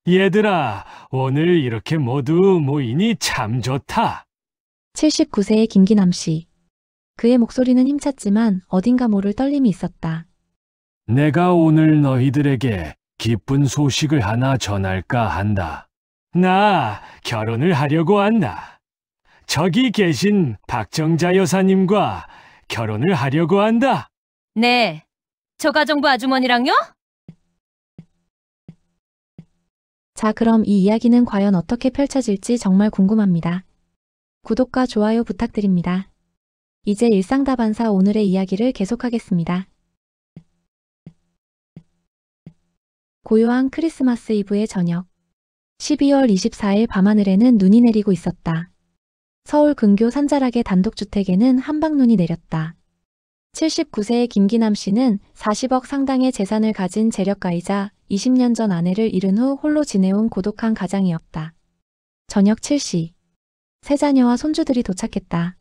얘들아, 오늘 이렇게 모두 모이니 참 좋다. 79세의 김기남 씨. 그의 목소리는 힘찼지만 어딘가 모를 떨림이 있었다. 내가 오늘 너희들에게 기쁜 소식을 하나 전할까 한다. 나 결혼을 하려고 한다. 저기 계신 박정자 여사님과 결혼을 하려고 한다. 네, 저 가정부 아주머니랑요? 자, 그럼 이 이야기는 과연 어떻게 펼쳐질지 정말 궁금합니다. 구독과 좋아요 부탁드립니다. 이제 일상다반사 오늘의 이야기를 계속하겠습니다. 고요한 크리스마스 이브의 저녁. 12월 24일 밤하늘에는 눈이 내리고 있었다. 서울 근교 산자락의 단독주택에는 한방눈이 내렸다. 79세의 김기남 씨는 40억 상당의 재산을 가진 재력가이자 20년 전 아내를 잃은 후 홀로 지내온 고독한 가장이었다. 저녁 7시. 세 자녀와 손주들이 도착했다.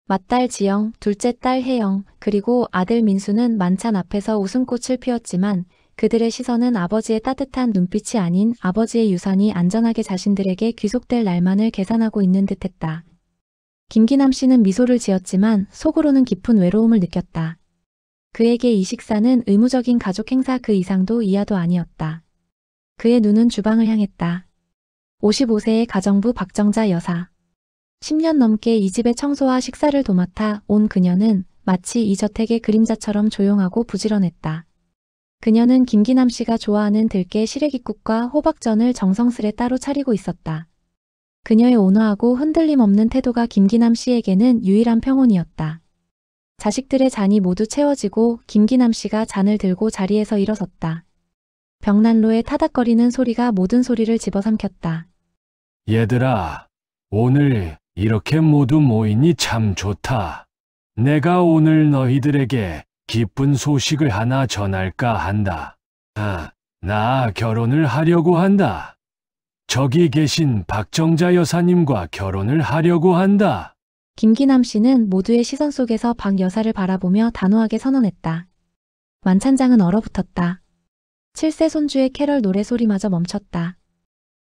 맏딸 지영, 둘째 딸 혜영, 그리고 아들 민수는 만찬 앞에서 웃음꽃을 피웠지만 그들의 시선은 아버지의 따뜻한 눈빛이 아닌 아버지의 유산이 안전하게 자신들에게 귀속될 날만을 계산하고 있는 듯했다. 김기남 씨는 미소를 지었지만 속으로는 깊은 외로움을 느꼈다. 그에게 이 식사는 의무적인 가족 행사 그 이상도 이하도 아니었다. 그의 눈은 주방을 향했다. 55세의 가정부 박정자 여사. 10년 넘게 이 집의 청소와 식사를 도맡아 온 그녀는 마치 이 저택의 그림자처럼 조용하고 부지런했다. 그녀는 김기남 씨가 좋아하는 들깨 시래기국과 호박전을 정성스레 따로 차리고 있었다. 그녀의 온화하고 흔들림 없는 태도가 김기남 씨에게는 유일한 평온이었다. 자식들의 잔이 모두 채워지고 김기남 씨가 잔을 들고 자리에서 일어섰다. 벽난로에 타닥거리는 소리가 모든 소리를 집어삼켰다. 얘들아, 오늘 이렇게 모두 모이니 참 좋다. 내가 오늘 너희들에게 기쁜 소식을 하나 전할까 한다. 나 결혼을 하려고 한다. 저기 계신 박정자 여사님과 결혼을 하려고 한다. 김기남 씨는 모두의 시선 속에서 박 여사를 바라보며 단호하게 선언했다. 만찬장은 얼어붙었다. 7세 손주의 캐럴 노래소리마저 멈췄다.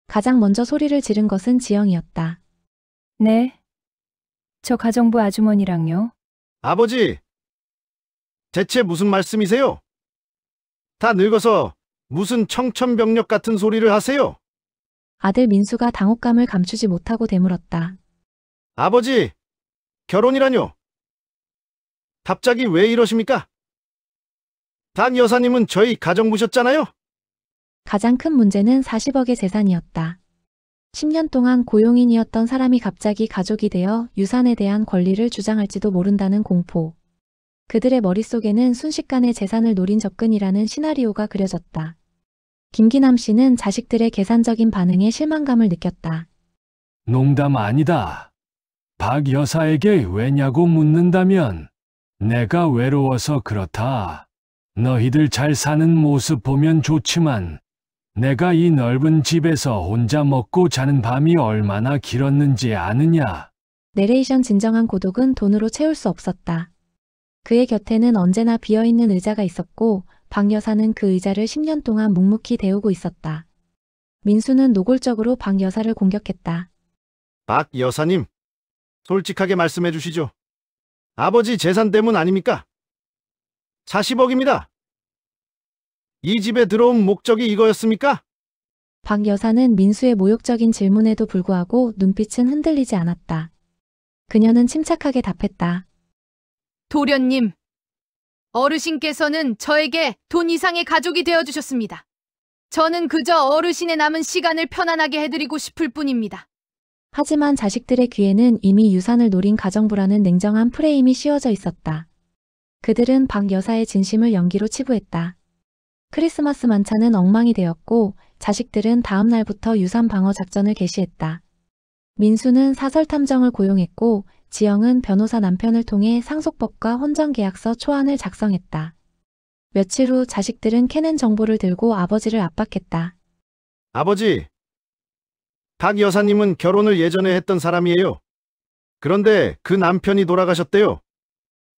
가장 먼저 소리를 지른 것은 지영이었다. 네, 저 가정부 아주머니랑요. 아버지, 대체 무슨 말씀이세요? 다 늙어서 무슨 청천벽력 같은 소리를 하세요? 아들 민수가 당혹감을 감추지 못하고 되물었다. 아버지, 결혼이라뇨? 갑자기 왜 이러십니까? 박 여사님은 저희 가정부셨잖아요? 가장 큰 문제는 40억의 재산이었다. 10년 동안 고용인이었던 사람이 갑자기 가족이 되어 유산에 대한 권리를 주장할지도 모른다는 공포. 그들의 머릿속에는 순식간에 재산을 노린 접근이라는 시나리오가 그려졌다. 김기남 씨는 자식들의 계산적인 반응에 실망감을 느꼈다. 농담 아니다. 박 여사에게 왜냐고 묻는다면 내가 외로워서 그렇다. 너희들 잘 사는 모습 보면 좋지만 내가 이 넓은 집에서 혼자 먹고 자는 밤이 얼마나 길었는지 아느냐. 내레이션 진정한 고독은 돈으로 채울 수 없었다. 그의 곁에는 언제나 비어있는 의자가 있었고 박 여사는 그 의자를 10년 동안 묵묵히 데우고 있었다. 민수는 노골적으로 박 여사를 공격했다. 박 여사님, 솔직하게 말씀해 주시죠. 아버지 재산 때문 아닙니까? 40억입니다. 이 집에 들어온 목적이 이거였습니까? 박 여사는 민수의 모욕적인 질문에도 불구하고 눈빛은 흔들리지 않았다. 그녀는 침착하게 답했다. 도련님, 어르신께서는 저에게 돈 이상의 가족이 되어주셨습니다. 저는 그저 어르신의 남은 시간을 편안하게 해드리고 싶을 뿐입니다. 하지만 자식들의 귀에는 이미 유산을 노린 가정부라는 냉정한 프레임이 씌워져 있었다. 그들은 박 여사의 진심을 연기로 치부했다. 크리스마스 만찬은 엉망이 되었고 자식들은 다음 날부터 유산 방어 작전을 개시했다. 민수는 사설 탐정을 고용했고 지영은 변호사 남편을 통해 상속법과 혼전계약서 초안을 작성했다. 며칠 후 자식들은 캐낸 정보를 들고 아버지를 압박했다. 아버지, 박 여사님은 결혼을 예전에 했던 사람이에요. 그런데 그 남편이 돌아가셨대요.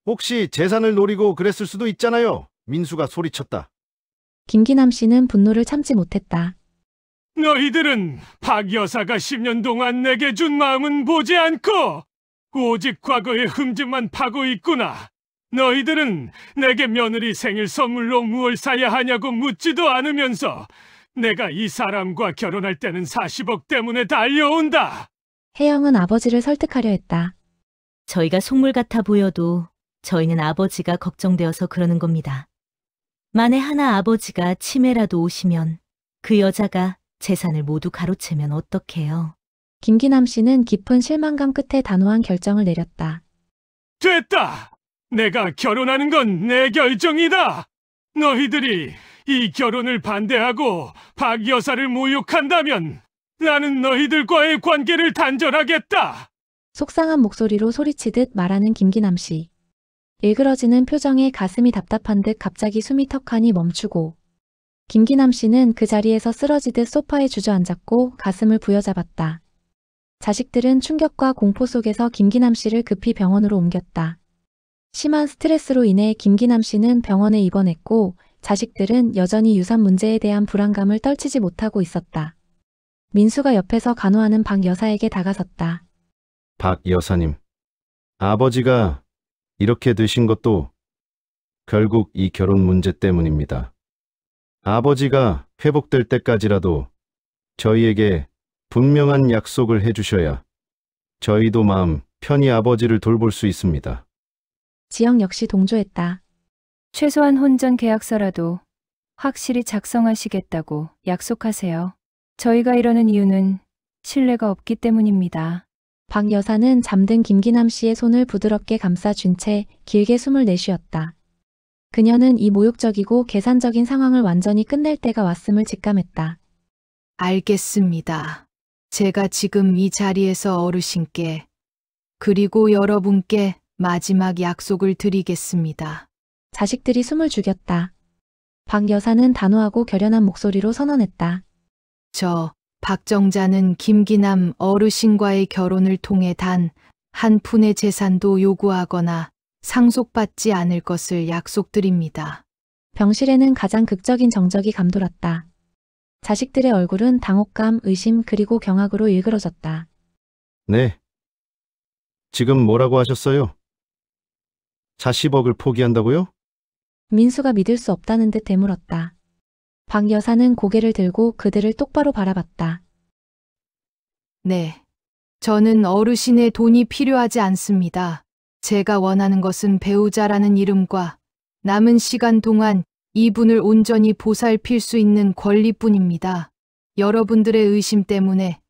혹시 재산을 노리고 그랬을 수도 있잖아요. 민수가 소리쳤다. 김기남 씨는 분노를 참지 못했다. 너희들은 박 여사가 10년 동안 내게 준 마음은 보지 않고 오직 과거의 흠집만 파고 있구나. 너희들은 내게 며느리 생일 선물로 무엇을 사야 하냐고 묻지도 않으면서 내가 이 사람과 결혼할 때는 40억 때문에 달려온다. 혜영은 아버지를 설득하려 했다. 저희가 속물 같아 보여도 저희는 아버지가 걱정되어서 그러는 겁니다. 만에 하나 아버지가 치매라도 오시면 그 여자가 재산을 모두 가로채면 어떡해요? 김기남 씨는 깊은 실망감 끝에 단호한 결정을 내렸다. 됐다. 내가 결혼하는 건 내 결정이다. 너희들이 이 결혼을 반대하고 박 여사를 모욕한다면 나는 너희들과의 관계를 단절하겠다. 속상한 목소리로 소리치듯 말하는 김기남 씨. 일그러지는 표정에 가슴이 답답한 듯 갑자기 숨이 턱하니 멈추고 김기남 씨는 그 자리에서 쓰러지듯 소파에 주저앉았고 가슴을 부여잡았다. 자식들은 충격과 공포 속에서 김기남 씨를 급히 병원으로 옮겼다. 심한 스트레스로 인해 김기남 씨는 병원에 입원했고 자식들은 여전히 유산 문제에 대한 불안감을 떨치지 못하고 있었다. 민수가 옆에서 간호하는 박 여사에게 다가섰다. 박 여사님, 아버지가 이렇게 되신 것도 결국 이 결혼 문제 때문입니다. 아버지가 회복될 때까지라도 저희에게 분명한 약속을 해주셔야 저희도 마음 편히 아버지를 돌볼 수 있습니다. 지영 역시 동조했다. 최소한 혼전 계약서라도 확실히 작성하시겠다고 약속하세요. 저희가 이러는 이유는 신뢰가 없기 때문입니다. 박 여사는 잠든 김기남 씨의 손을 부드럽게 감싸준 채 길게 숨을 내쉬었다. 그녀는 이 모욕적이고 계산적인 상황을 완전히 끝낼 때가 왔음을 직감했다. 알겠습니다. 제가 지금 이 자리에서 어르신께 그리고 여러분께 마지막 약속을 드리겠습니다. 자식들이 숨을 죽였다. 박 여사는 단호하고 결연한 목소리로 선언했다. 저 박정자는 김기남 어르신과의 결혼을 통해 단 한 푼의 재산도 요구하거나 상속받지 않을 것을 약속드립니다. 병실에는 가장 극적인 정적이 감돌았다. 자식들의 얼굴은 당혹감, 의심 그리고 경악으로 일그러졌다. 네. 지금 뭐라고 하셨어요? 40억을 포기한다고요? 민수가 믿을 수 없다는 듯 되물었다. 박 여사는 고개를 들고 그들을 똑바로 바라봤다. 네. 저는 어르신의 돈이 필요하지 않습니다. 제가 원하는 것은 배우자라는 이름과 남은 시간 동안 이분을 온전히 보살필 수 있는 권리뿐입니다. 여러분들의 의심 때문에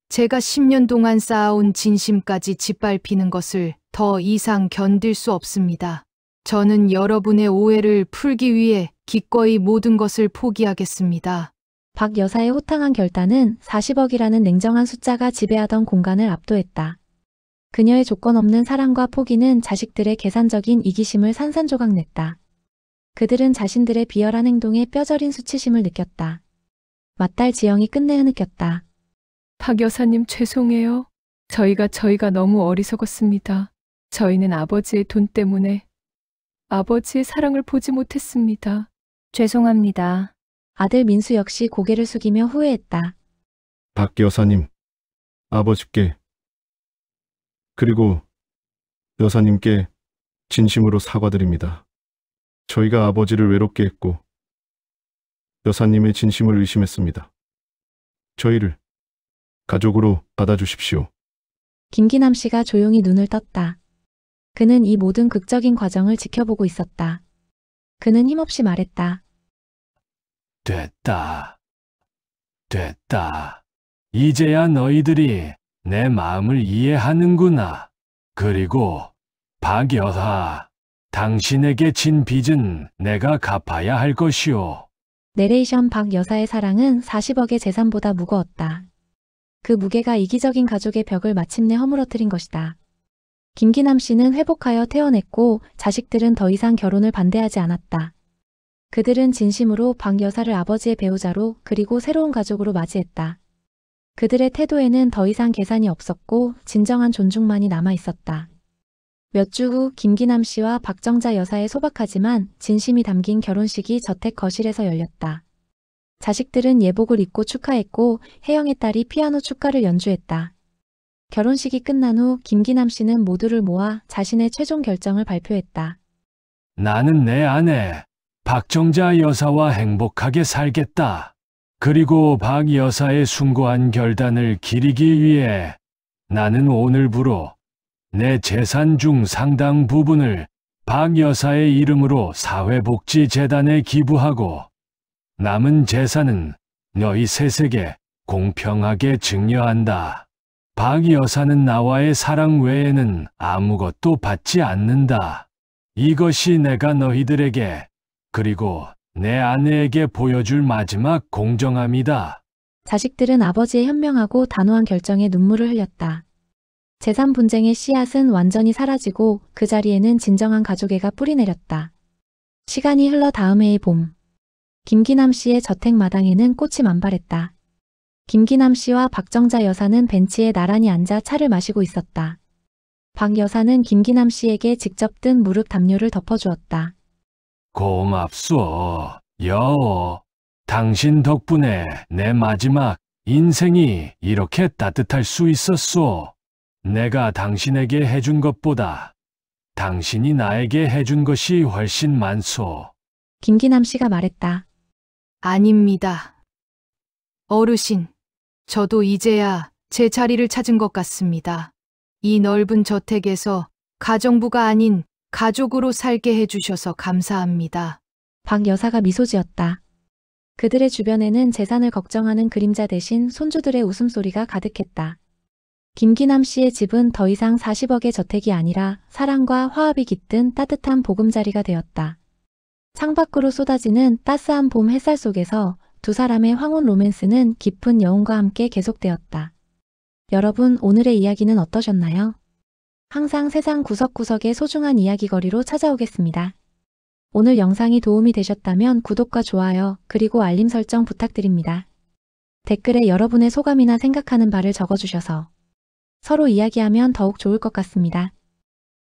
제가 10년 동안 쌓아온 진심까지 짓밟히는 것을 더 이상 견딜 수 없습니다. 저는 여러분의 오해를 풀기 위해 기꺼이 모든 것을 포기하겠습니다. 박 여사의 호탕한 결단은 40억이라는 냉정한 숫자가 지배하던 공간을 압도했다. 그녀의 조건 없는 사랑과 포기는 자식들의 계산적인 이기심을 산산조각냈다. 그들은 자신들의 비열한 행동에 뼈저린 수치심을 느꼈다. 맏딸 지영이 끝내 흐느꼈다. 박 여사님 죄송해요. 저희가 너무 어리석었습니다. 저희는 아버지의 돈 때문에 아버지의 사랑을 보지 못했습니다. 죄송합니다. 아들 민수 역시 고개를 숙이며 후회했다. 박 여사님, 아버지께 그리고 여사님께 진심으로 사과드립니다. 저희가 아버지를 외롭게 했고 여사님의 진심을 의심했습니다. 저희를 가족으로 받아주십시오. 김기남 씨가 조용히 눈을 떴다. 그는 이 모든 극적인 과정을 지켜보고 있었다. 그는 힘없이 말했다. 됐다. 이제야 너희들이 내 마음을 이해하는구나. 그리고 박 여사, 당신에게 진 빚은 내가 갚아야 할 것이오. 내레이션 박 여사의 사랑은 40억의 재산보다 무거웠다. 그 무게가 이기적인 가족의 벽을 마침내 허물어뜨린 것이다. 김기남 씨는 회복하여 퇴원했고 자식들은 더 이상 결혼을 반대하지 않았다. 그들은 진심으로 박 여사를 아버지의 배우자로 그리고 새로운 가족으로 맞이했다. 그들의 태도에는 더 이상 계산이 없었고 진정한 존중만이 남아 있었다. 몇 주 후 김기남 씨와 박정자 여사의 소박하지만 진심이 담긴 결혼식이 저택 거실에서 열렸다. 자식들은 예복을 입고 축하했고 혜영의 딸이 피아노 축가를 연주했다. 결혼식이 끝난 후 김기남 씨는 모두를 모아 자신의 최종 결정을 발표했다. 나는 내 아내 박정자 여사와 행복하게 살겠다. 그리고 박 여사의 숭고한 결단을 기리기 위해 나는 오늘부로 내 재산 중 상당 부분을 박 여사의 이름으로 사회복지재단에 기부하고 남은 재산은 너희 셋에게 공평하게 증여한다. 박 여사는 나와의 사랑 외에는 아무것도 받지 않는다. 이것이 내가 너희들에게 그리고 내 아내에게 보여줄 마지막 공정함이다. 자식들은 아버지의 현명하고 단호한 결정에 눈물을 흘렸다. 재산 분쟁의 씨앗은 완전히 사라지고 그 자리에는 진정한 가족애가 뿌리내렸다. 시간이 흘러 다음 해의 봄. 김기남 씨의 저택 마당에는 꽃이 만발했다. 김기남 씨와 박정자 여사는 벤치에 나란히 앉아 차를 마시고 있었다. 박 여사는 김기남 씨에게 직접 뜬 무릎 담요를 덮어주었다. 고맙소, 여호. 당신 덕분에 내 마지막 인생이 이렇게 따뜻할 수 있었소. 내가 당신에게 해준 것보다 당신이 나에게 해준 것이 훨씬 많소. 김기남 씨가 말했다. 아닙니다. 어르신, 저도 이제야 제 자리를 찾은 것 같습니다. 이 넓은 저택에서 가정부가 아닌 가족으로 살게 해주셔서 감사합니다. 박 여사가 미소 지었다. 그들의 주변에는 재산을 걱정하는 그림자 대신 손주들의 웃음소리가 가득했다. 김기남 씨의 집은 더 이상 40억의 저택이 아니라 사랑과 화합이 깃든 따뜻한 보금자리가 되었다. 창밖으로 쏟아지는 따스한 봄 햇살 속에서 두 사람의 황혼 로맨스는 깊은 여운과 함께 계속되었다. 여러분, 오늘의 이야기는 어떠셨나요? 항상 세상 구석구석의 소중한 이야기거리로 찾아오겠습니다. 오늘 영상이 도움이 되셨다면 구독과 좋아요, 그리고 알림 설정 부탁드립니다. 댓글에 여러분의 소감이나 생각하는 바를 적어주셔서 서로 이야기하면 더욱 좋을 것 같습니다.